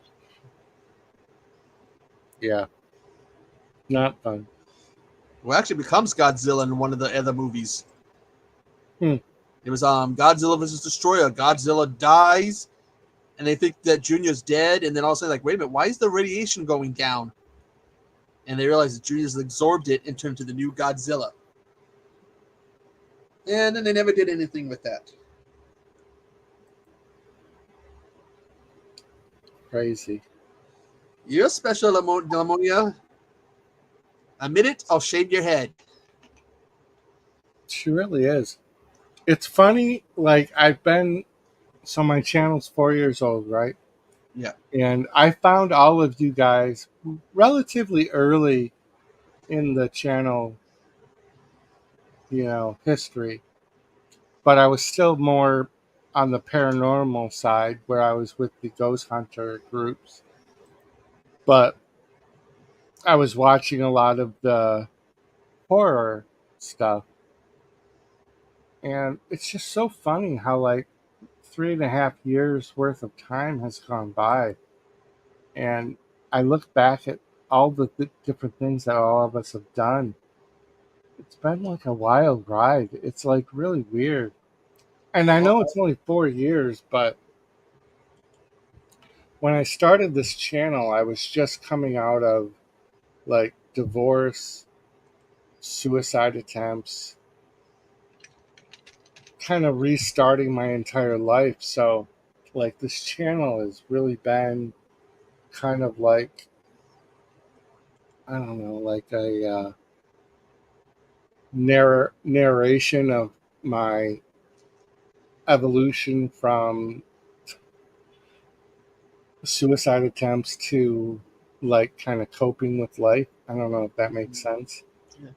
Yeah. Not fun. Well, actually becomes Godzilla in one of the other movies. Hmm. It was Godzilla versus Destroyer. Godzilla dies, and they think that Junior's dead, and then all of a sudden, like, wait a minute, why is the radiation going down? And they realize that Junior's absorbed it and turned to the new Godzilla. And then they never did anything with that. Crazy. You're special, Lamonia. Admit it, I'll shave your head. She really is. It's funny, like so my channel's 4 years old, right? Yeah. And I found all of you guys relatively early in the channel, history. But I was still more on the paranormal side where I was with the ghost hunter groups. But I was watching a lot of the horror stuff. And it's just so funny how, like, 3.5 years worth of time has gone by. And I look back at all the different things that all of us have done. It's been like a wild ride. It's like really weird. And I know it's only 4 years, but when I started this channel, I was just coming out of like divorce, suicide attempts, kind of restarting my entire life. So, like, this channel has really been kind of like, I don't know, like a narration of my evolution from suicide attempts to like kind of coping with life. I don't know if that makes sense. Yeah.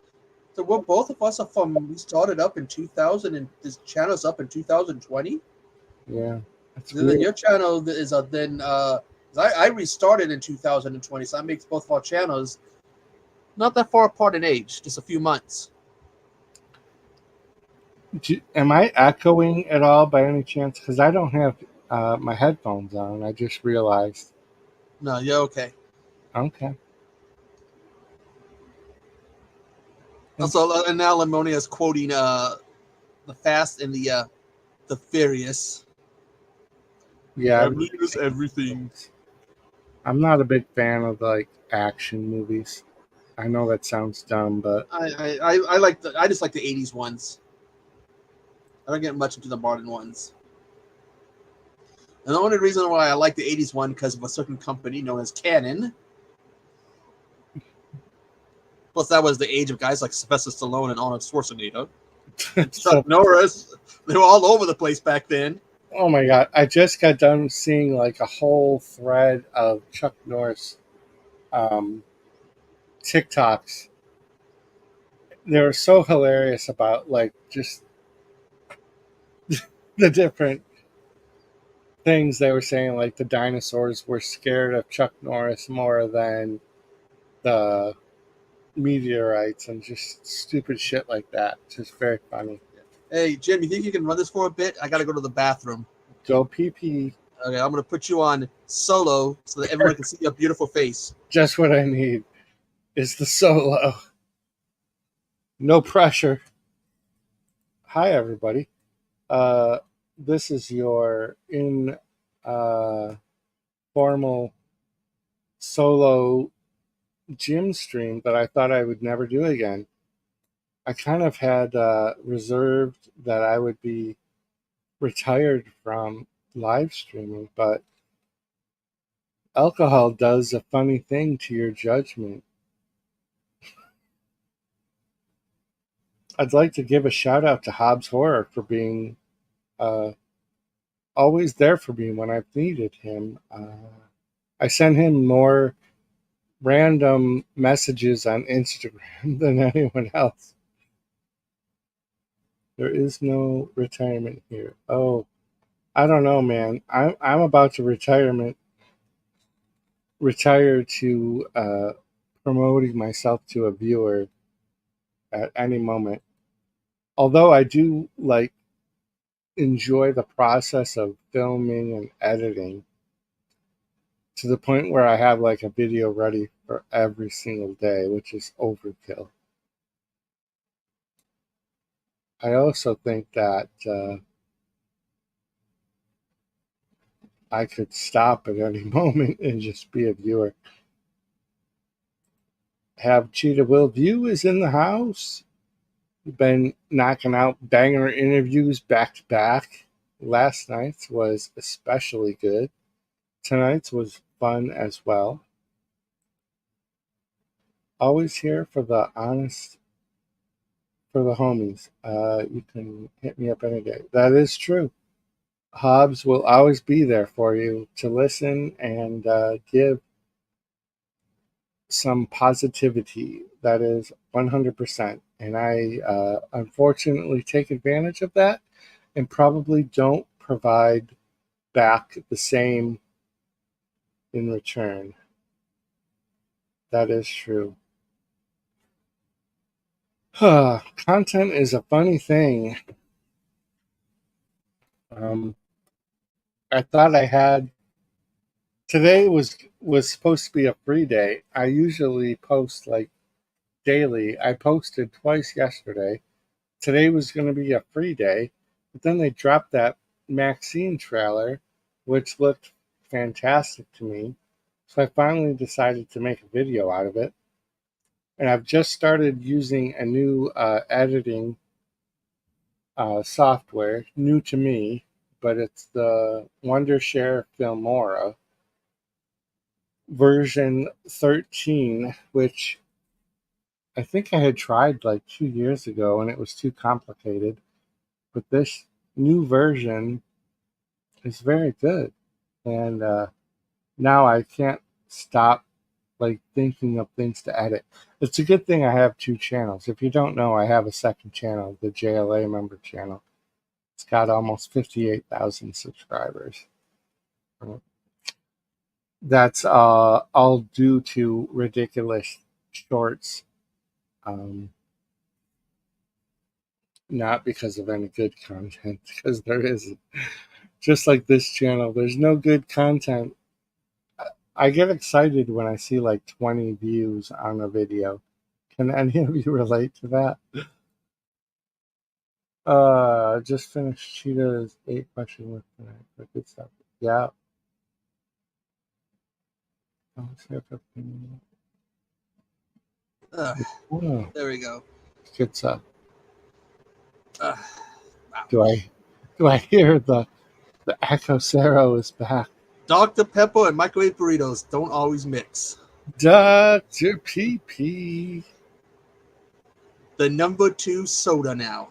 So well, both of us are from. We started up in 2000, and this channel's up in 2020. Yeah, that's Then weird. your channel is I restarted in 2020, so that makes both of our channels not that far apart in age, just a few months. Am I echoing at all by any chance? Because I don't have my headphones on. I just realized. No, you're okay. Okay. Also, and now Lamonia is quoting the Fast and the Furious. Yeah, Family is everything. I'm not a big fan of like action movies. I know that sounds dumb, but I just like the 80s ones. I don't get much into the modern ones. And the only reason why I like the 80s one because of a certain company known as Canon. Plus, that was the age of guys like Sylvester Stallone and Arnold Schwarzenegger. And so, Chuck Norris. They were all over the place back then. oh my god, I just got done seeing like a whole thread of Chuck Norris um, TikToks. They were so hilarious about like just the different things they were saying. Like the dinosaurs were scared of Chuck Norris more than the meteorites and just stupid shit like that. Just very funny. Hey, Jim, you think you can run this for a bit? I got to go to the bathroom. Go pee pee. Okay, I'm going to put you on solo so that everyone can see your beautiful face. Just what I need is the solo. No pressure. Hi, everybody. This is your formal solo gym stream that I thought I would never do again. I kind of had reserved that I would be retired from live streaming, but alcohol does a funny thing to your judgment. I'd like to give a shout out to Hobbs Horror for being always there for me when I've needed him. I send him more random messages on Instagram than anyone else. There is no retirement here. Oh, I don't know, man. I'm about to retire to promoting myself to a viewer at any moment. Although I do like enjoy the process of filming and editing to the point where I have like a video ready for every single day, which is overkill. I also think that I could stop at any moment and just be a viewer. Have Cheetah Will View is in the house. We've been knocking out banger interviews back to back. Last night's was especially good. Tonight's was fun as well. Always here for the honest, for the homies. You can hit me up any day. That is true. Hobbs will always be there for you to listen and give some positivity. That is 100%. And I unfortunately take advantage of that and probably don't provide back the same in return. That is true. Content is a funny thing. I thought I had today was supposed to be a free day. I usually post like daily. I posted twice yesterday. Today was going to be a free day, but then they dropped that Maxine trailer, which looked fantastic to me. So I finally decided to make a video out of it. And I've just started using a new editing software, new to me, but it's the Wondershare Filmora version 13, which I think I had tried like 2 years ago and it was too complicated. But this new version is very good. And now I can't stop like thinking of things to edit. It's a good thing I have two channels. If you don't know, I have a second channel, the JLA member channel. It's got almost 58,000 subscribers. That's all due to ridiculous shorts, not because of any good content, because there isn't. Just like this channel, there's no good content. I get excited when I see like 20 views on a video. Can any of you relate to that? Just finished Cheetah's 8-question list tonight. But good stuff. Yeah. Oh, There we go. good stuff. Wow. Do I hear the Echo Cero is back? Dr. Pepper and microwave burritos don't always mix. Dr. PP. The number 2 soda now.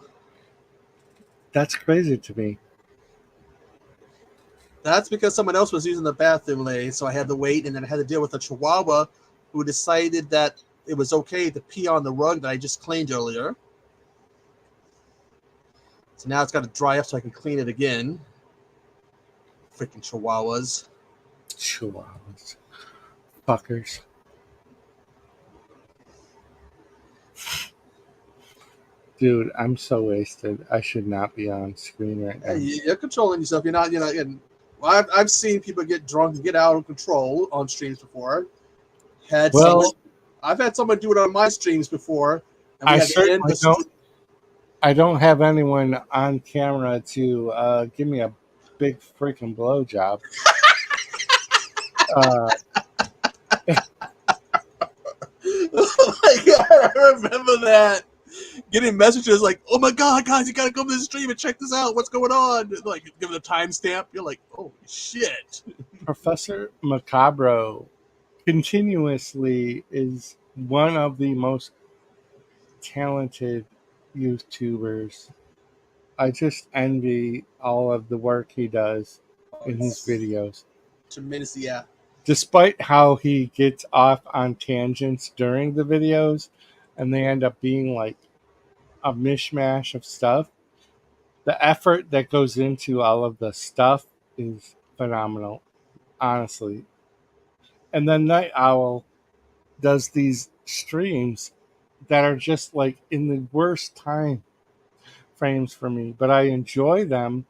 That's crazy to me. That's because someone else was using the bathroom lane, so I had to wait, and then I had to deal with a chihuahua who decided that it was okay to pee on the rug that I just cleaned earlier. So now it's got to dry up so I can clean it again. Freaking chihuahuas. Chihuahuas. Fuckers. Dude, I'm so wasted. I should not be on screen right now. Hey, you're controlling yourself. You're not. Well, I've seen people get drunk and get out of control on streams before. I've had someone do it on my streams before. And I certainly don't. I don't have anyone on camera to give me a big freaking blowjob. Oh my god, I remember that. Getting messages like, "Oh my god, guys, you gotta come to the stream and check this out. What's going on?" Like, give it a timestamp. You're like, "Holy shit!" Professor Macabro continuously is one of the most talented YouTubers. I just envy all of the work he does in his videos. Tremendous, yeah. despite how he gets off on tangents during the videos and they end up being like a mishmash of stuff, the effort that goes into all of the stuff is phenomenal, honestly. And then Night Owl does these streams that are just like in the worst time frames for me, but I enjoy them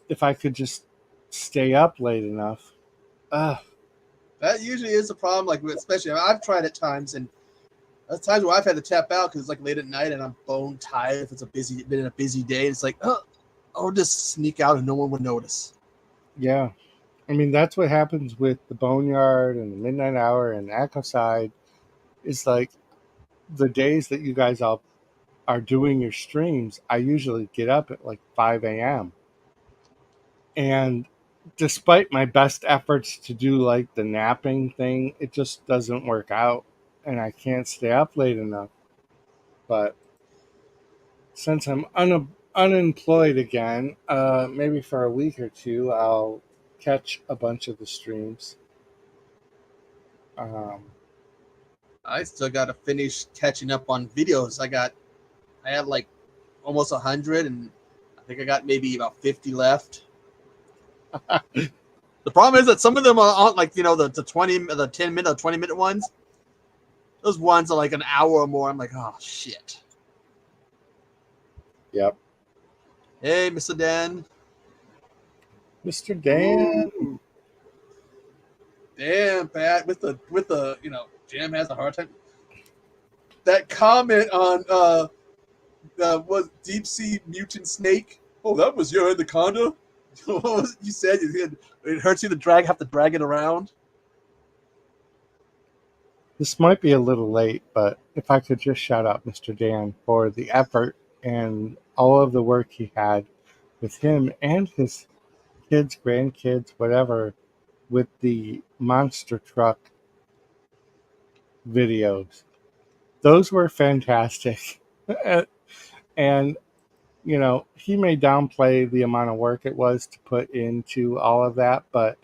if I could just stay up late enough. Ugh. That usually is a problem. Like especially I've tried at times, and there's times where I've had to tap out because it's like late at night and I'm bone tired. If it's been a busy day, it's like, oh, I'll just sneak out and no one would notice. Yeah. I mean, that's what happens with the Boneyard and the Midnight Hour and Echo Side. It's like the days that you guys all are doing your streams, I usually get up at like 5 a.m. And despite my best efforts to do like the napping thing, it just doesn't work out. And I can't stay up late enough. But since I'm unemployed again, maybe for a week or two, I'll catch a bunch of the streams. Um, I still got to finish catching up on videos. I have like almost 100, and I think I got maybe about 50 left. The problem is that some of them are like, the 10 minute, 20-minute ones. Those ones are like an hour or more. I'm like, oh shit. yep. Hey, Mr. Dan. Mr. Dan. Ooh. Damn, Pat, with the Jam has a hard time. That comment on was Deep Sea Mutant Snake. Oh, that was your anaconda. What was it you said? It hurts you to have to drag it around. This might be a little late, but if I could just shout out Mr. Dan for the effort and all of the work he had with him and his kids, grandkids, whatever, with the monster truck videos. Those were fantastic. And, he may downplay the amount of work it was to put into all of that, but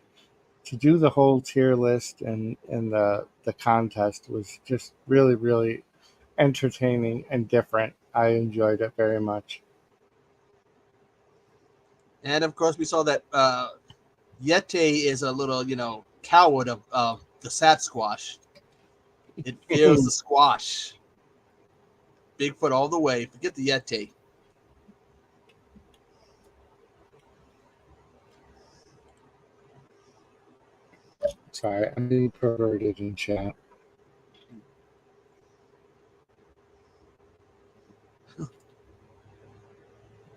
to do the whole tier list and the contest was just really, really entertaining and different. I enjoyed it very much. And of course, we saw that Yeti is a little, coward of the Sasquatch. It fears the squash. Bigfoot all the way. Forget the Yeti. Sorry, I'm being perverted in chat.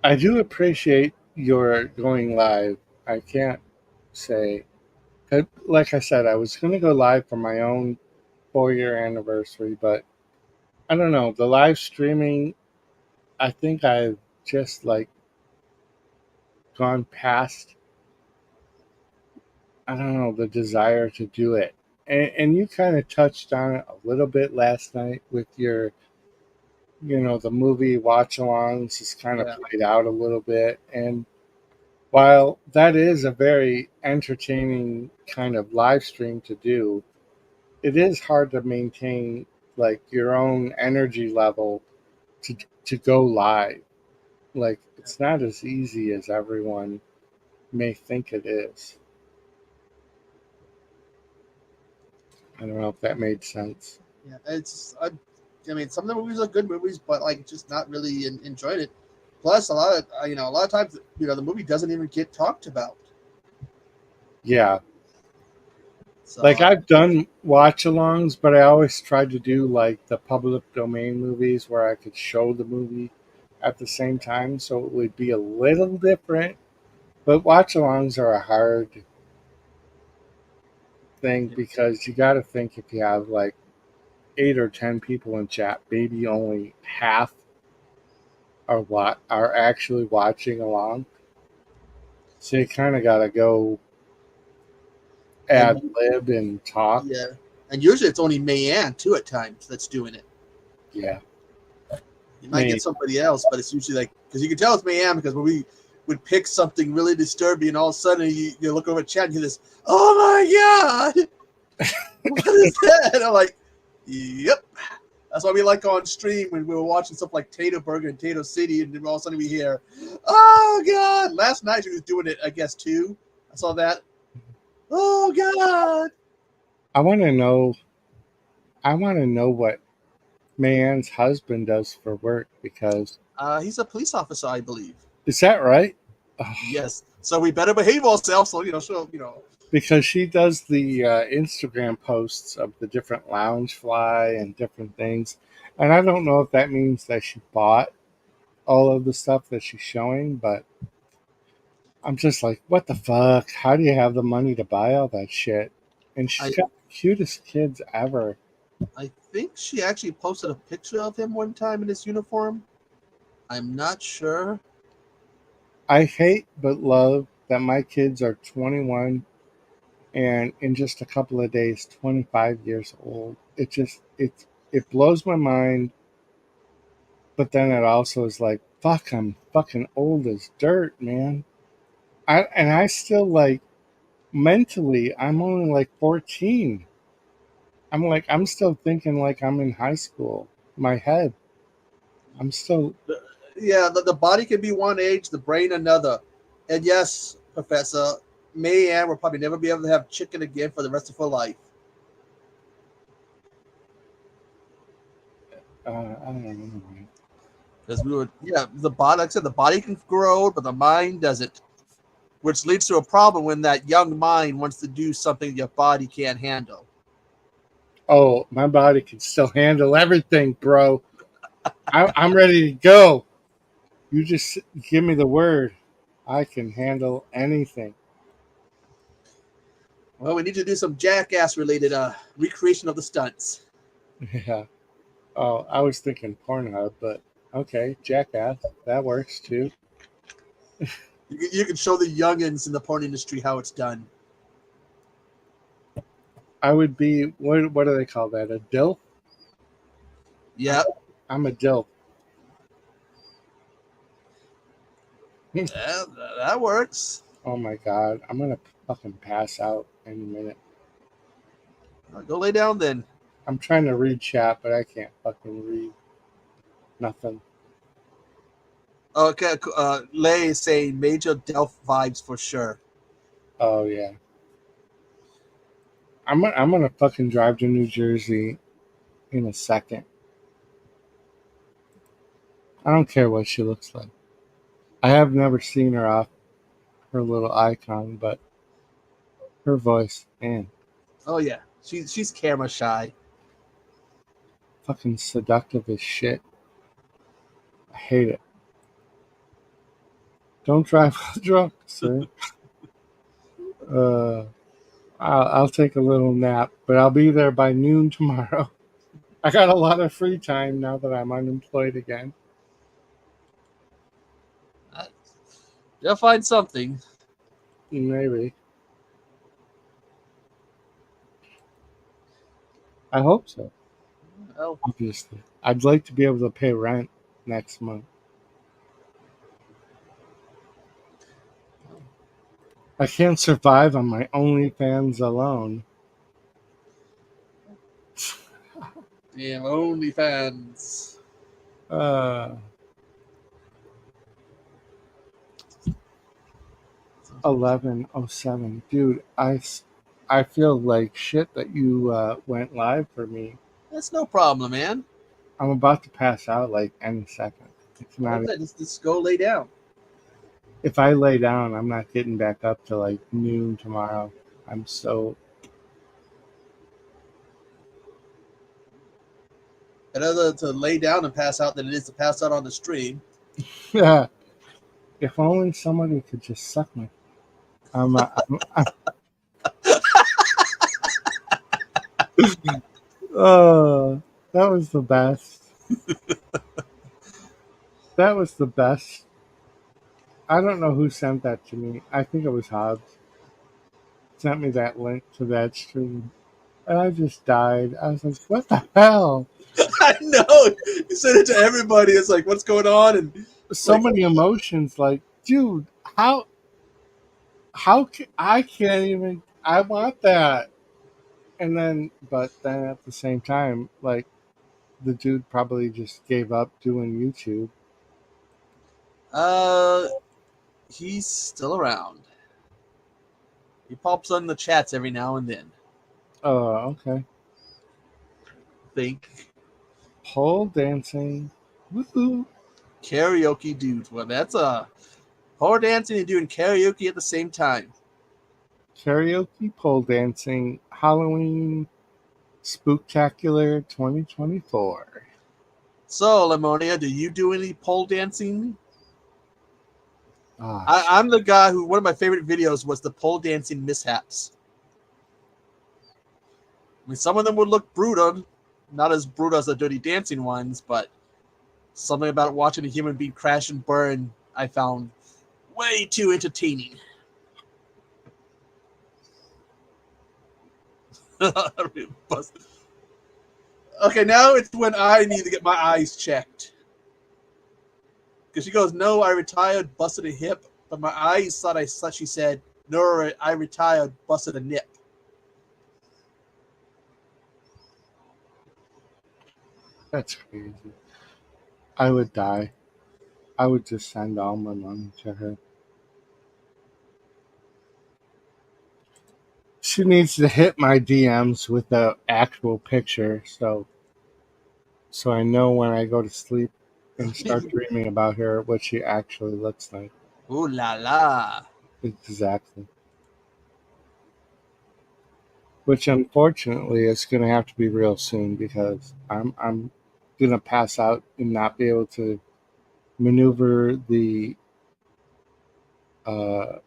I do appreciate your going live. I can't say, like I said, I was going to go live for my own 4-year anniversary, but I don't know. The live streaming, I think I've just like gone past, I don't know, the desire to do it. And you kind of touched on it a little bit last night with your, the movie watch alongs just kind of played out a little bit. And while that is a very entertaining kind of live stream to do, it is hard to maintain like your own energy level to go live. Like it's not as easy as everyone may think it is. I don't know if that made sense. Yeah, I mean, some of the movies are good movies, but like just not really enjoyed it. Plus, a lot of times, the movie doesn't even get talked about. Yeah. So, like I've done watch-alongs, but I always tried to do like the public domain movies where I could show the movie at the same time, so it would be a little different. But watch-alongs are a hard thing because you got to think if you have like 8 or 10 people in chat, maybe only half are actually watching along. So you kind of got to go ad lib and talk. Yeah, and usually it's only Mayanne too at times that's doing it. Yeah, you might get somebody else, but it's usually like because you can tell it's Mayanne because when would pick something really disturbing, and all of a sudden you look over at chat and hear this, "Oh my god, what is that?" And I'm like, "Yep." That's why we like on stream when we were watching stuff like Tato Burger and Tato City, and then all of a sudden we hear, "Oh god!" Last night she was doing it, I guess too. I saw that. Oh god! I want to know. I want to know what Mayan's husband does for work because He's a police officer, I believe. is that right? Oh, Yes. So we better behave ourselves. So because she does the Instagram posts of the different lounge fly and different things, and I don't know if that means that she bought all of the stuff that she's showing, but I'm just like, what the fuck? How do you have the money to buy all that shit? And she's got the cutest kids ever. I think she actually posted a picture of him one time in his uniform. I'm not sure. I hate but love that my kids are 21 and in just a couple of days 25 years old. It blows my mind, but then it also is like, fuck, I'm fucking old as dirt, man. I still like mentally I'm only like 14. I'm still thinking like I'm in high school. My head. I'm still Yeah, the body can be one age, the brain another. And yes, Professor, Mayanne will probably never be able to have chicken again for the rest of her life. I don't know. Because the body, like I said, the body can grow, but the mind doesn't. Which leads to a problem when that young mind wants to do something your body can't handle. Oh, my body can still handle everything, bro. I'm ready to go. You just give me the word. I can handle anything. Well, we need to do some jackass related recreation of the stunts. Yeah. Oh, I was thinking Pornhub, but okay, Jackass. That works too. You can show the youngins in the porn industry how it's done. I would be, what do they call that? A DILF? Yep. I'm a DILF. Yeah, that works. Oh my god, I'm gonna fucking pass out any minute. Go lay down then. I'm trying to read chat, but I can't fucking read nothing. Okay, Lay is saying major Delph vibes for sure. Oh yeah. I'm gonna fucking drive to New Jersey in a second. I don't care what she looks like. I have never seen her off her little icon, but her voice, man, Oh yeah, she's camera shy. fucking seductive as shit. I hate it. Don't drive while drunk, sir. I'll take a little nap, but I'll be there by noon tomorrow. I got a lot of free time now that I'm unemployed again. You'll find something. Maybe. I hope so. Well, Obviously. I'd like to be able to pay rent next month. I can't survive on my OnlyFans alone. damn, OnlyFans. 11:07, dude. I feel like shit that you went live for me. That's no problem, man. I'm about to pass out like any second. It's not. Just go lay down. If I lay down, I'm not getting back up till like noon tomorrow. I'm so. Better to lay down and pass out than it is to pass out on the stream. Yeah. If only somebody could just suck me. Oh, that was the best. That was the best. I don't know who sent that to me. I think it was Hobbs. Sent me that link to that stream. And I just died. I was like, what the hell? I know. You send it to everybody. It's like, what's going on? And So many emotions. Like, dude, How I can't even. I want that. And then, but then at the same time, like the dude probably just gave up doing YouTube. Uh, he's still around. He pops on the chats every now and then. Oh, okay. Think Pole dancing. Woohoo. karaoke dudes. Well, that's a pole dancing and doing karaoke at the same time. Karaoke pole dancing Halloween Spooktacular 2024. So, Lemonia, do you do any pole dancing? Ah, I'm the guy who one of my favorite videos was the pole dancing mishaps. I mean, some of them would look brutal, not as brutal as the Dirty Dancing ones, but something about watching a human being crash and burn I found way too entertaining. Okay, now it's when I need to get my eyes checked. Because she goes, no, I retired, busted a hip, but my eyes thought she said, no, I retired, busted a nip. that's crazy. I would die. I would just send all my money to her. She needs to hit my DMs with the actual picture, so I know when I go to sleep and start dreaming about her what she actually looks like. Ooh la la. Exactly. Which unfortunately is going to have to be real soon because I'm going to pass out and not be able to maneuver the uh,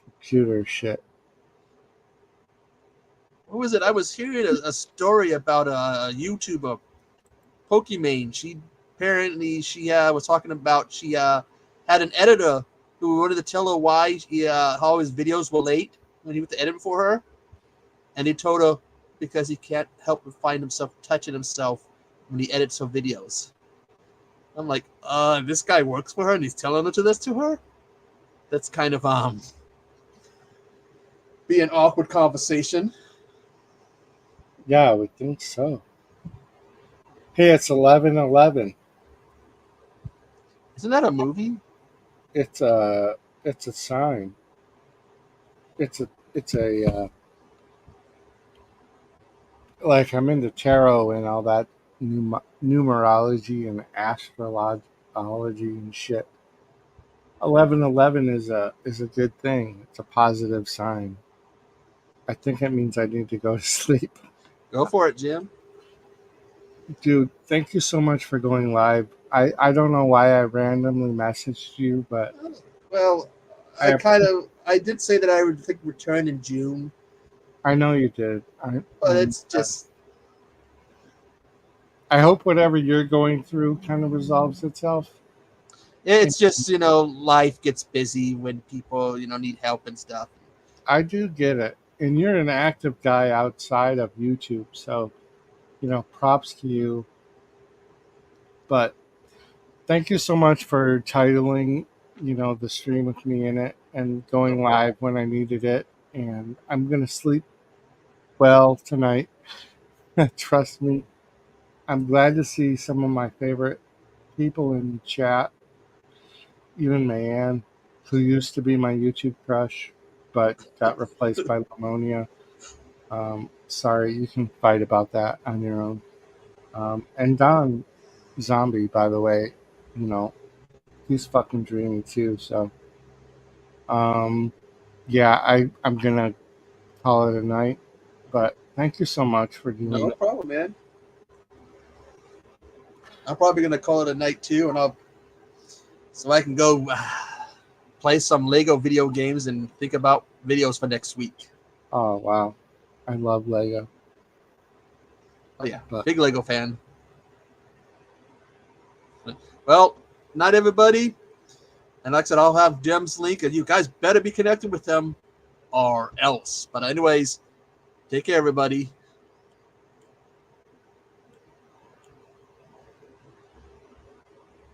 computer shit. What was it? I was hearing a story about a YouTuber, Pokimane. She was talking about she had an editor who wanted to tell her why how his videos were late when he went to edit for her, and he told her because he can't help but find himself touching himself when he edits her videos. I'm like, this guy works for her and he's telling her to her. That's kind of be an awkward conversation. Yeah, I would think so. Hey, it's 11:11. Isn't that a movie? It's a sign. It's a like I'm into tarot and all that numerology and astrology and shit. 11:11 is a good thing. It's a positive sign. I think it means I need to go to sleep. Go for it, Jim. Dude, thank you so much for going live. I don't know why I randomly messaged you, but Well, I I did say that I would think return in June, I know you did. but it's just I hope whatever you're going through kind of resolves itself. life gets busy when people need help and stuff. I do get it. And you're an active guy outside of YouTube, so props to you. But thank you so much for titling, the stream with me in it and going live when I needed it. And I'm gonna sleep well tonight. Trust me. I'm glad to see some of my favorite people in the chat. Even Mayanne, who used to be my YouTube crush, but got replaced by Lamonia. Sorry, you can fight about that on your own. And Don Zombie, by the way, you know, he's fucking dreamy too. So, yeah, I'm gonna call it a night. But thank you so much for doing No that. problem, man. I'm probably gonna call it a night too, so I can go play some Lego video games and think about videos for next week. Oh wow, I love Lego. Oh yeah, But big Lego fan. Well, night everybody. And like I said, I'll have Jim's link, and you guys better be connected with them or else. But anyways, take care, everybody.